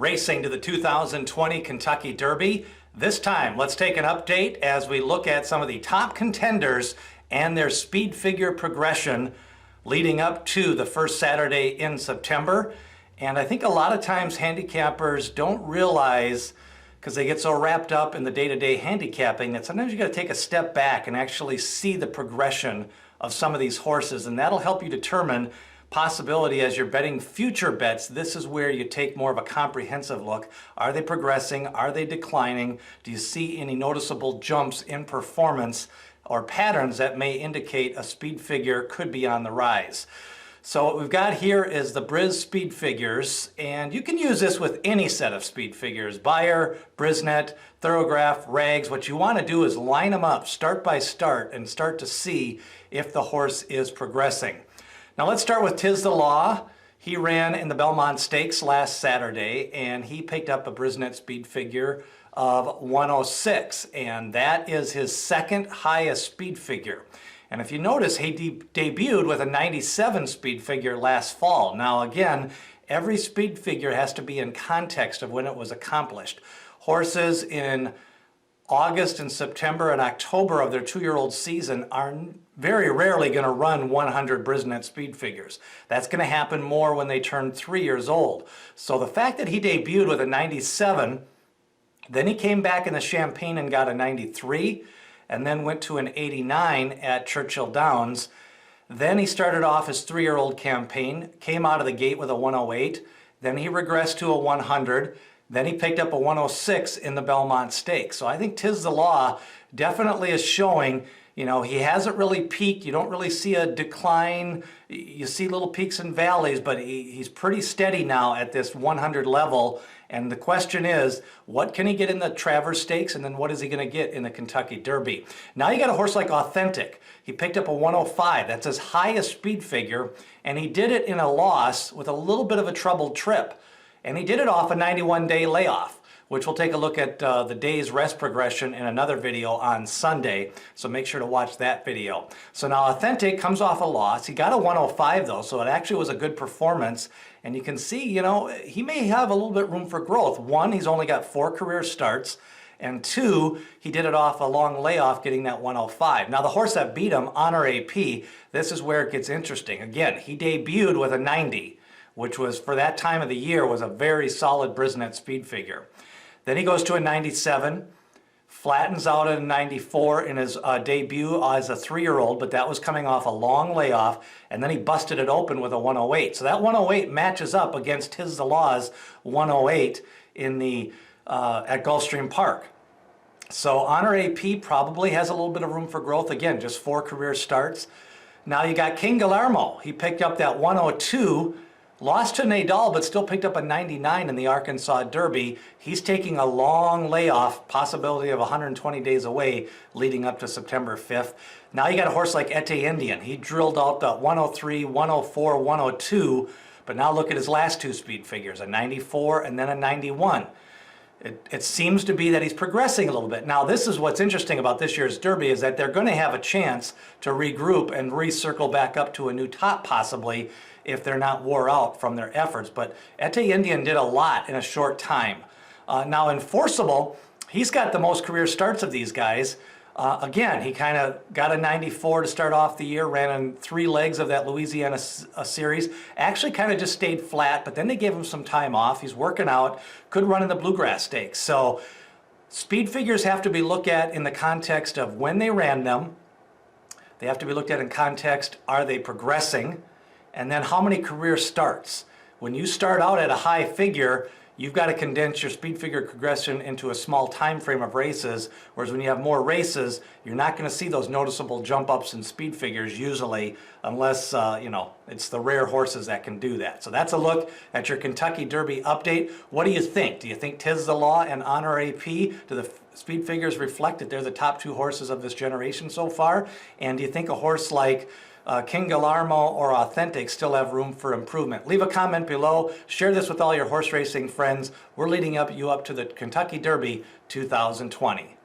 Racing to the 2020 Kentucky Derby. This time, let's take an update as we look at some of the top contenders and their speed figure progression leading up to the first Saturday in September. And I think a lot of times handicappers don't realize, because they get so wrapped up in the day-to-day handicapping, that sometimes you got to take a step back and actually see the progression of some of these horses, and that'll help you determine possibility as you're betting future bets. This is where you take more of a comprehensive look. Are they progressing? Are they declining? Do you see any noticeable jumps in performance or patterns that may indicate a speed figure could be on the rise? So what we've got here is the Briz speed figures, and you can use this with any set of speed figures, Beyer, Brisnet, Thorograph, Rags. What you want to do is line them up start by start and start to see if the horse is progressing. Now let's start with Tiz the Law. He ran in the Belmont Stakes last Saturday, and he picked up a Brisnet speed figure of 106, and that is his second highest speed figure. And if you notice, he debuted with a 97 speed figure last fall. Now again, every speed figure has to be in context of when it was accomplished. Horses in August and September and October of their 2-year-old season are very rarely going to run 100 Brisnet speed figures. That's going to happen more when they turn 3 years old. So the fact that he debuted with a 97, then he came back in the Champagne and got a 93, and then went to an 89 at Churchill Downs. Then he started off his 3-year-old campaign, came out of the gate with a 108, then he regressed to a 100, then he picked up a 106 in the Belmont Stakes. So I think Tiz the Law definitely is showing, you know, he hasn't really peaked. You don't really see a decline. You see little peaks and valleys, but he's pretty steady now at this 100 level. And the question is, what can he get in the Travers Stakes, and then what is he going to get in the Kentucky Derby? Now you got a horse like Authentic. He picked up a 105. That's his highest speed figure, and he did it in a loss with a little bit of a troubled trip. And he did it off a 91-day layoff, which we'll take a look at the day's rest progression in another video on Sunday. So make sure to watch that video. So now Authentic comes off a loss. He got a 105 though, so it actually was a good performance. And you can see, you know, he may have a little bit room for growth. One, he's only got 4 career starts. And 2, he did it off a long layoff, getting that 105. Now the horse that beat him, Honor AP, this is where it gets interesting. Again, he debuted with a 90, which was, for that time of the year, was a very solid Brisnet speed figure. Then he goes to a 97, flattens out at a 94 in his debut as a 3-year-old, but that was coming off a long layoff, and then he busted it open with a 108. So that 108 matches up against Tiz the Law's 108 in the at Gulfstream Park. So Honor AP probably has a little bit of room for growth. Again, just 4 career starts. Now you got King Guillermo. He picked up that 102, lost to Nadal, but still picked up a 99 in the Arkansas Derby. He's taking a long layoff, possibility of 120 days away, leading up to September 5th. Now you got a horse like AntiIndian. He drilled out the 103, 104, 102, but now look at his last 2 speed figures, a 94 and then a 91. It seems to be that he's progressing a little bit. Now this is what's interesting about this year's Derby, is that they're going to have a chance to regroup and recircle back up to a new top possibly, if they're not wore out from their efforts. But AntiIndian did a lot in a short time. Now Enforceable, he's got the most career starts of these guys. Again, he kind of got a 94 to start off the year, ran in 3 legs of that Louisiana series. Actually kind of just stayed flat, but then they gave him some time off. He's working out, could run in the Bluegrass Stakes. So speed figures have to be looked at in the context of when they ran them. They have to be looked at in context, are they progressing? And then how many career starts. When you start out at a high figure, you've got to condense your speed figure progression into a small time frame of races, whereas when you have more races, you're not going to see those noticeable jump ups in speed figures usually, unless you know, it's the rare horses that can do that. So that's a look at your Kentucky Derby update. What do you think? Do you think Tiz the Law and Honor AP, do the speed figures reflect that they're the top 2 horses of this generation so far? And do you think a horse like King Guillermo or Authentic still have room for improvement? Leave a comment below. Share this with all your horse racing friends. We're leading you up to the Kentucky Derby 2020.